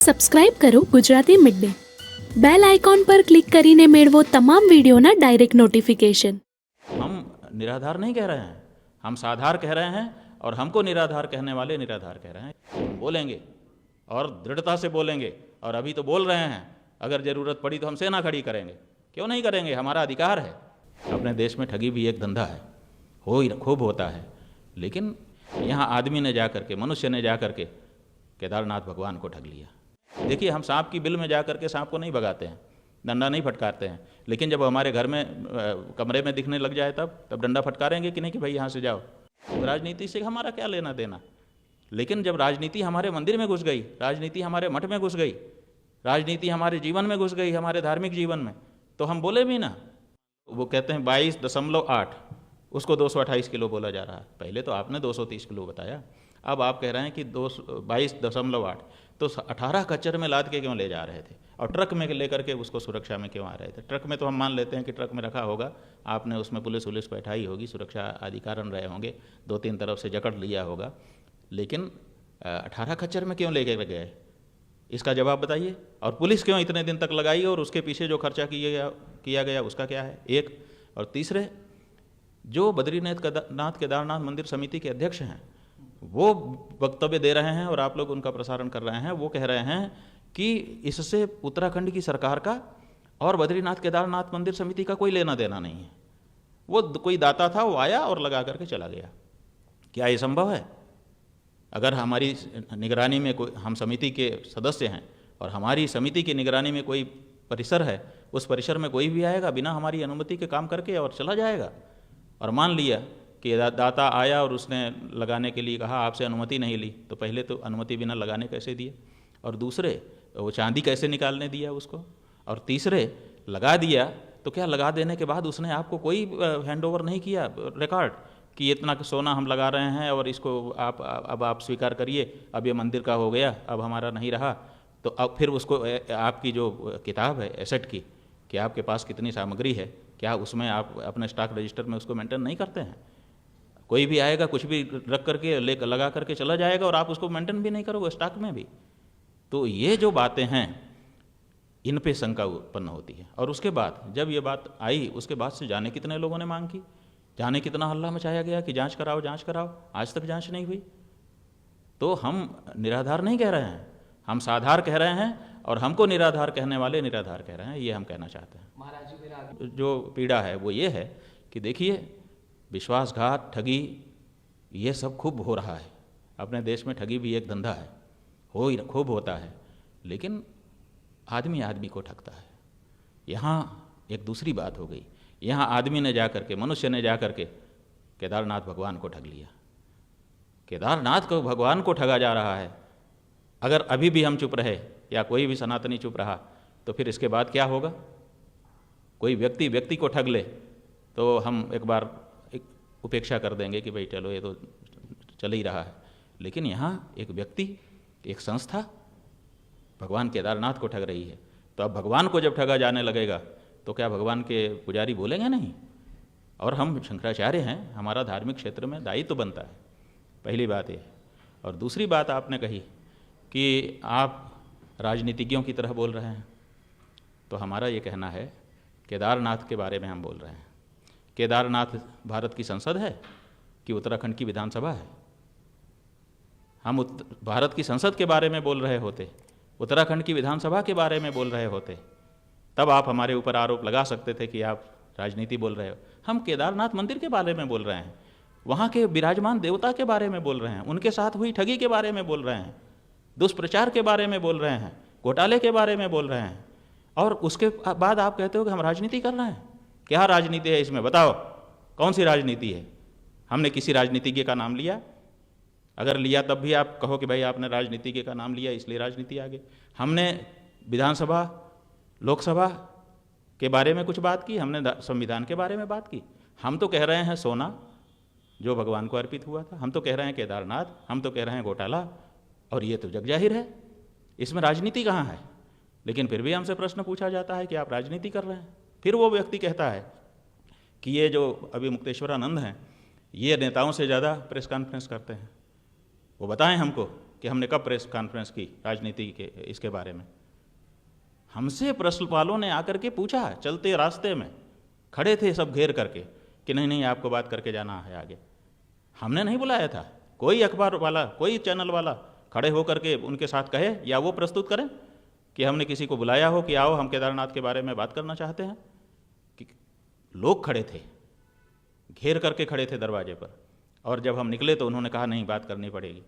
Subscribe કરો Gujarati mid day bell icon પર click કરીને મેળવો તમામ વિડીયોના ડાયરેક્ટ નોટિફिकेशन। हम निराधार नहीं कह रहे हैं, हम साधार कह रहे हैं और हमको निराधार कहने वाले निराधार कह रहे हैं। हम बोलेंगे और दृढ़ता से बोलेंगे और अभी तो बोल रहे हैं, अगर ज़रूरत पड़ी तो हम सेना खड़ी करेंगे। क्यों नहीं करेंगे, हमारा अधिकार है। अपने देश में ठगी भी एक धंधा है, खूब होता है, लेकिन यहाँ आदमी ने जा करके, मनुष्य ने जा करके केदारनाथ भगवान को ठग लिया। देखिए, हम सांप की बिल में जा करके सांप को नहीं भगाते हैं, डंडा नहीं फटकारते हैं, लेकिन जब हमारे घर में कमरे में दिखने लग जाए तब डंडा फटकारेंगे कि नहीं कि भाई यहाँ से जाओ। तो राजनीति से हमारा क्या लेना देना। लेकिन जब राजनीति हमारे मंदिर में घुस गई, राजनीति हमारे मठ में घुस गई, राजनीति हमारे जीवन में घुस गई, हमारे धार्मिक जीवन में, तो हम बोले भी ना। वो कहते हैं 22.8, उसको 228 किलो बोला जा रहा है। पहले तो आपने 230 किलो बताया, अब आप कह रहे हैं कि 22.8। तो 18 कच्चर में लाद के क्यों ले जा रहे थे और ट्रक में लेकर के उसको सुरक्षा में क्यों आ रहे थे। ट्रक में तो हम मान लेते हैं कि ट्रक में रखा होगा, आपने उसमें पुलिस बैठाई होगी, सुरक्षा आदि कारण रहे होंगे, 2-3 तरफ से जकड़ लिया होगा, लेकिन 18 खच्चर में क्यों लेके गए, इसका जवाब बताइए। और पुलिस क्यों इतने दिन तक लगाई और उसके पीछे जो खर्चा किया गया उसका क्या है, एक। और तीसरे, जो बद्रीनाथ केदारनाथ मंदिर समिति के अध्यक्ष हैं वो वक्तव्य दे रहे हैं और आप लोग उनका प्रसारण कर रहे हैं। वो कह रहे हैं कि इससे उत्तराखंड की सरकार का और बद्रीनाथ केदारनाथ मंदिर समिति का कोई लेना देना नहीं है। वो कोई दाता था, वो आया और लगा करके चला गया। क्या ये संभव है? अगर हमारी निगरानी में कोई, हम समिति के सदस्य हैं और हमारी समिति की निगरानी में कोई परिसर है, उस परिसर में कोई भी आएगा बिना हमारी अनुमति के काम करके और चला जाएगा। और मान लिया कि दाता आया और उसने लगाने के लिए कहा, आपसे अनुमति नहीं ली, तो पहले तो अनुमति बिना लगाने कैसे दिए, और दूसरे वो चांदी कैसे निकालने दिया उसको, और तीसरे लगा दिया तो क्या लगा देने के बाद उसने आपको कोई हैंडओवर नहीं किया रिकॉर्ड कि इतना सोना हम लगा रहे हैं और इसको आप स्वीकार करिए, अब ये मंदिर का हो गया, अब हमारा नहीं रहा। तो अब फिर उसको आपकी जो किताब है एसेट की, कि आपके पास कितनी सामग्री है, क्या उसमें आप अपने स्टॉक रजिस्टर में उसको मेंटेन नहीं करते हैं। कोई भी आएगा कुछ भी रख करके लगा करके चला जाएगा और आप उसको मेंटेन भी नहीं करोगे स्टॉक में भी। तो ये जो बातें हैं, इन पे शंका उत्पन्न होती है। और उसके बाद जब ये बात आई, उसके बाद से जाने कितने लोगों ने मांग की, जाने कितना हल्ला मचाया गया कि जांच कराओ जांच कराओ, आज तक जांच नहीं हुई। तो हम निराधार नहीं कह रहे हैं, हम साधार कह रहे हैं और हमको निराधार कहने वाले निराधार कह रहे हैं, ये हम कहना चाहते हैं। महाराज जी, मेरा जो पीड़ा है वो ये है कि देखिए, विश्वासघात, ठगी, ये सब खूब हो रहा है। अपने देश में ठगी भी एक धंधा है, खूब होता है, लेकिन आदमी आदमी को ठगता है। यहाँ एक दूसरी बात हो गई, यहाँ आदमी ने जा करके, मनुष्य ने जा करके केदारनाथ भगवान को ठग लिया। केदारनाथ को भगवान को ठगा जा रहा है। अगर अभी भी हम चुप रहे या कोई भी सनातनी चुप रहा तो फिर इसके बाद क्या होगा। कोई व्यक्ति को ठग ले तो हम एक बार उपेक्षा कर देंगे कि भाई चलो ये तो चल ही रहा है, लेकिन यहाँ एक व्यक्ति, एक संस्था भगवान केदारनाथ को ठग रही है। तो अब भगवान को जब ठगा जाने लगेगा तो क्या भगवान के पुजारी बोलेंगे नहीं। और हम शंकराचार्य हैं, हमारा धार्मिक क्षेत्र में दायित्व बनता है, पहली बात ये। और दूसरी बात आपने कही कि आप राजनीतिज्ञों की तरह बोल रहे हैं, तो हमारा ये कहना है, केदारनाथ के बारे में हम बोल रहे हैं। केदारनाथ भारत की संसद है कि उत्तराखंड की विधानसभा है। हम भारत की संसद के बारे में बोल रहे होते, उत्तराखंड की विधानसभा के बारे में बोल रहे होते, तब आप हमारे ऊपर आरोप लगा सकते थे कि आप राजनीति बोल रहे हो। हम केदारनाथ मंदिर के बारे में बोल रहे हैं, वहाँ के विराजमान देवता के बारे में बोल रहे हैं, उनके साथ हुई ठगी के बारे में बोल रहे हैं, दुष्प्रचार के बारे में बोल रहे हैं, घोटाले के बारे में बोल रहे हैं। और उसके बाद आप कहते हो कि हम राजनीति कर रहे हैं। क्या राजनीति है इसमें, बताओ कौन सी राजनीति है। हमने किसी राजनीतिज्ञ का नाम लिया? अगर लिया तब भी आप कहो कि भाई आपने राजनीतिज्ञ का नाम लिया इसलिए राजनीति आ गई। हमने विधानसभा, लोकसभा के बारे में कुछ बात की, हमने संविधान के बारे में बात की। हम तो कह रहे हैं सोना जो भगवान को अर्पित हुआ था, हम तो कह रहे हैं केदारनाथ, हम तो कह रहे हैं घोटाला, और ये तो जग जाहिर है, इसमें राजनीति कहाँ है। लेकिन फिर भी हमसे प्रश्न पूछा जाता है कि आप राजनीति कर रहे हैं। फिर वो व्यक्ति कहता है कि ये जो अभी मुक्तेश्वरानंद हैं, ये नेताओं से ज़्यादा प्रेस कॉन्फ्रेंस करते हैं, वो बताएं हमको कि हमने कब प्रेस कॉन्फ्रेंस की राजनीति के इसके बारे में। हमसे प्रश्नपालों ने आकर के पूछा, चलते रास्ते में खड़े थे सब घेर करके कि नहीं नहीं आपको बात करके जाना है आगे। हमने नहीं बुलाया था, कोई अखबार वाला कोई चैनल वाला खड़े होकर के उनके साथ कहे या वो प्रस्तुत करें कि हमने किसी को बुलाया हो कि आओ हम केदारनाथ के बारे में बात करना चाहते हैं। कि लोग खड़े थे, घेर करके खड़े थे दरवाजे पर, और जब हम निकले तो उन्होंने कहा नहीं बात करनी पड़ेगी।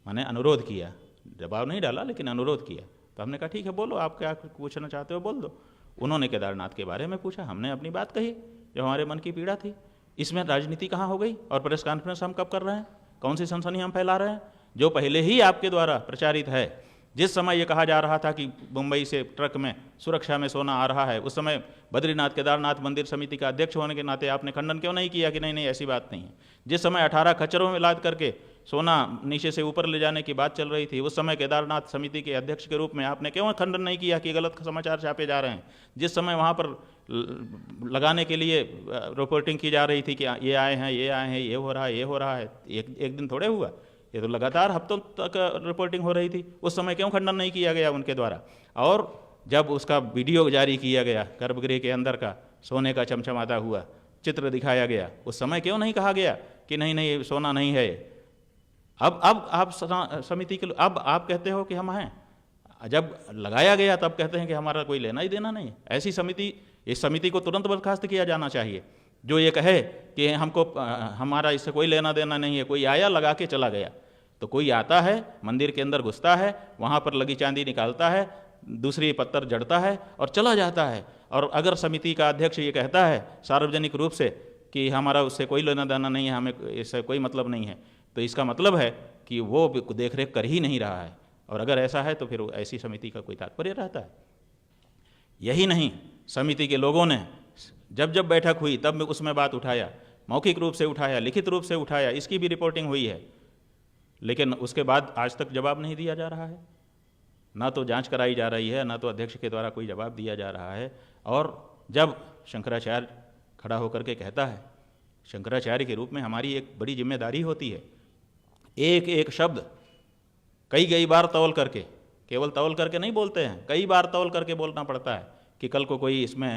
मैंने अनुरोध किया, जवाब नहीं डाला लेकिन अनुरोध किया। तो हमने कहा ठीक है बोलो, आप क्या पूछना चाहते हो बोल दो। उन्होंने केदारनाथ के बारे में पूछा, हमने अपनी बात कही जो हमारे मन की पीड़ा थी। इसमें राजनीति कहाँ हो गई? और प्रेस कॉन्फ्रेंस हम कब कर रहे हैं? कौन सी सनसनी हम फैला रहे हैं जो पहले ही आपके द्वारा प्रचारित है। जिस समय ये कहा जा रहा था कि मुंबई से ट्रक में सुरक्षा में सोना आ रहा है, उस समय बद्रीनाथ केदारनाथ मंदिर समिति का अध्यक्ष होने के नाते आपने खंडन क्यों नहीं किया कि नहीं नहीं ऐसी बात नहीं है? जिस समय 18 खच्चरों में लाद करके सोना नीचे से ऊपर ले जाने की बात चल रही थी, उस समय केदारनाथ समिति के अध्यक्ष के रूप में आपने क्यों खंडन नहीं किया कि गलत समाचार छापे जा रहे हैं? जिस समय वहाँ पर लगाने के लिए रिपोर्टिंग की जा रही थी कि ये आए हैं ये आए हैं, ये हो रहा है ये हो रहा है, एक दिन थोड़े हुआ, ये तो लगातार हफ्तों तक रिपोर्टिंग हो रही थी। उस समय क्यों खंडन नहीं किया गया उनके द्वारा? और जब उसका वीडियो जारी किया गया गर्भगृह के अंदर का सोने का चमचमाता हुआ चित्र दिखाया गया, उस समय क्यों नहीं कहा गया कि नहीं नहीं सोना नहीं है? अब आप समिति के अब आप कहते हो कि हम हैं, जब लगाया गया तब कहते हैं कि हमारा कोई लेना ही देना नहीं। ऐसी समिति, इस समिति को तुरंत बर्खास्त किया जाना चाहिए जो ये कहे कि हमको हमारा इससे कोई लेना देना नहीं है। कोई आया लगा के चला गया, तो कोई आता है मंदिर के अंदर घुसता है, वहाँ पर लगी चांदी निकालता है, दूसरी पत्थर जड़ता है और चला जाता है। और अगर समिति का अध्यक्ष ये कहता है सार्वजनिक रूप से कि हमारा उससे कोई लेना देना नहीं है, हमें इससे कोई मतलब नहीं है, तो इसका मतलब है कि वो देख रेख कर ही नहीं रहा है। और अगर ऐसा है तो फिर ऐसी समिति का कोई तात्पर्य रहता है? यही नहीं, समिति के लोगों ने जब जब बैठक हुई तब उसमें बात उठाया, मौखिक रूप से उठाया, लिखित रूप से उठाया, इसकी भी रिपोर्टिंग हुई है। लेकिन उसके बाद आज तक जवाब नहीं दिया जा रहा है, ना तो जांच कराई जा रही है, ना तो अध्यक्ष के द्वारा कोई जवाब दिया जा रहा है। और जब शंकराचार्य खड़ा होकर के कहता है, शंकराचार्य के रूप में हमारी एक बड़ी जिम्मेदारी होती है, एक एक शब्द कई बार तौल करके, केवल तौल करके नहीं बोलते हैं, कई बार तौल करके बोलना पड़ता है कि कल को कोई इसमें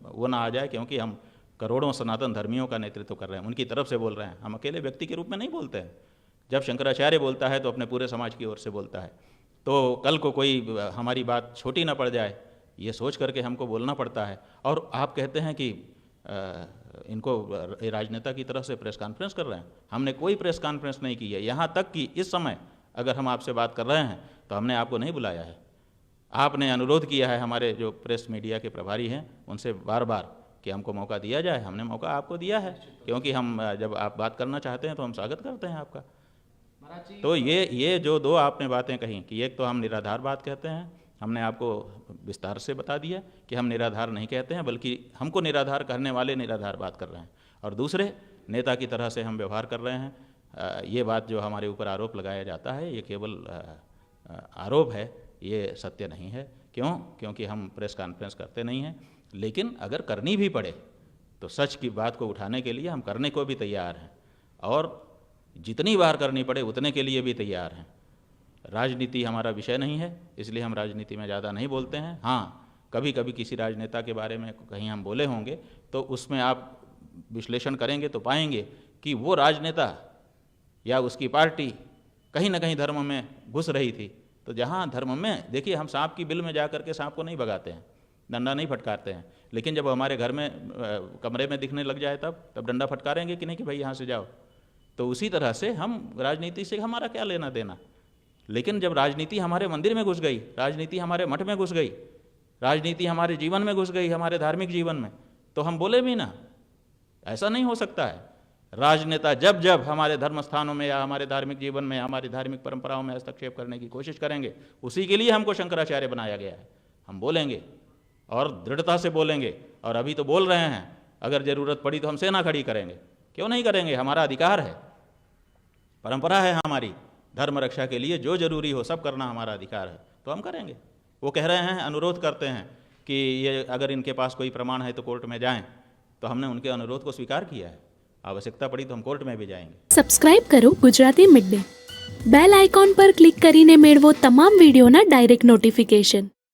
वो ना आ जाए, क्योंकि हम करोड़ों सनातन धर्मियों का नेतृत्व कर रहे हैं, उनकी तरफ से बोल रहे हैं, हम अकेले व्यक्ति के रूप में नहीं बोलते हैं। जब शंकराचार्य बोलता है तो अपने पूरे समाज की ओर से बोलता है, तो कल को कोई हमारी बात छोटी ना पड़ जाए, ये सोच करके हमको बोलना पड़ता है। और आप कहते हैं कि इनको राजनेता की तरफ से प्रेस कॉन्फ्रेंस कर रहे हैं। हमने कोई प्रेस कॉन्फ्रेंस नहीं की है, यहाँ तक कि इस समय अगर हम आपसे बात कर रहे हैं तो हमने आपको नहीं बुलाया है। आपने अनुरोध किया है, हमारे जो प्रेस मीडिया के प्रभारी हैं उनसे बार बार कि हमको मौका दिया जाए, हमने मौका आपको दिया है, क्योंकि हम जब आप बात करना चाहते हैं तो हम स्वागत करते हैं आपका। तो ये जो दो आपने बातें कही कि एक तो हम निराधार बात कहते हैं, हमने आपको विस्तार से बता दिया कि हम निराधार नहीं कहते हैं, बल्कि हमको निराधार कहने वाले निराधार बात कर रहे हैं, और दूसरे नेता की तरह से हम व्यवहार कर रहे हैं। ये बात जो हमारे ऊपर आरोप लगाया जाता है ये केवल आरोप है, ये सत्य नहीं है। क्यों? क्योंकि हम प्रेस कॉन्फ्रेंस करते नहीं हैं, लेकिन अगर करनी भी पड़े तो सच की बात को उठाने के लिए हम करने को भी तैयार हैं, और जितनी बार करनी पड़े उतने के लिए भी तैयार हैं। राजनीति हमारा विषय नहीं है, इसलिए हम राजनीति में ज़्यादा नहीं बोलते हैं। हाँ, कभी कभी किसी राजनेता के बारे में कहीं हम बोले होंगे तो उसमें आप विश्लेषण करेंगे तो पाएंगे कि वो राजनेता या उसकी पार्टी कहीं ना कहीं धर्म में घुस रही थी। तो जहाँ धर्म में, देखिए हम सांप की बिल में जा कर के सांप को नहीं भगाते हैं, डंडा नहीं फटकारते हैं, लेकिन जब हमारे घर में कमरे में दिखने लग जाए तब डंडा फटकारेंगे कि नहीं कि भाई यहाँ से जाओ। तो उसी तरह से हम राजनीति से हमारा क्या लेना देना, लेकिन जब राजनीति हमारे मंदिर में घुस गई, राजनीति हमारे मठ में घुस गई, राजनीति हमारे जीवन में घुस गई, हमारे धार्मिक जीवन में, तो हम बोले भी ना। ऐसा नहीं हो सकता है। राजनेता जब जब हमारे धर्म स्थानों में या हमारे धार्मिक जीवन में, हमारी धार्मिक परंपराओं में हस्तक्षेप करने की कोशिश करेंगे, उसी के लिए हमको शंकराचार्य बनाया गया है। हम बोलेंगे और दृढ़ता से बोलेंगे, और अभी तो बोल रहे हैं, अगर ज़रूरत पड़ी तो हम सेना खड़ी करेंगे। क्यों नहीं करेंगे? हमारा अधिकार है, परंपरा है हमारी, धर्म रक्षा के लिए जो जरूरी हो सब करना हमारा अधिकार है, तो हम करेंगे। वो कह रहे हैं, अनुरोध करते हैं कि ये अगर इनके पास कोई प्रमाण है तो कोर्ट में जाएं, तो हमने उनके अनुरोध को स्वीकार किया है। आवश्यकता पड़ी तो हम कोर्ट में भी जाएंगे। સબસ્ક્રાઇબ કરો Gujarati mid day. Bell icon પર ક્લિક કરીને મેળવો તમામ વિડીયોના ડાયરેક્ટ નોટિફિકેશન.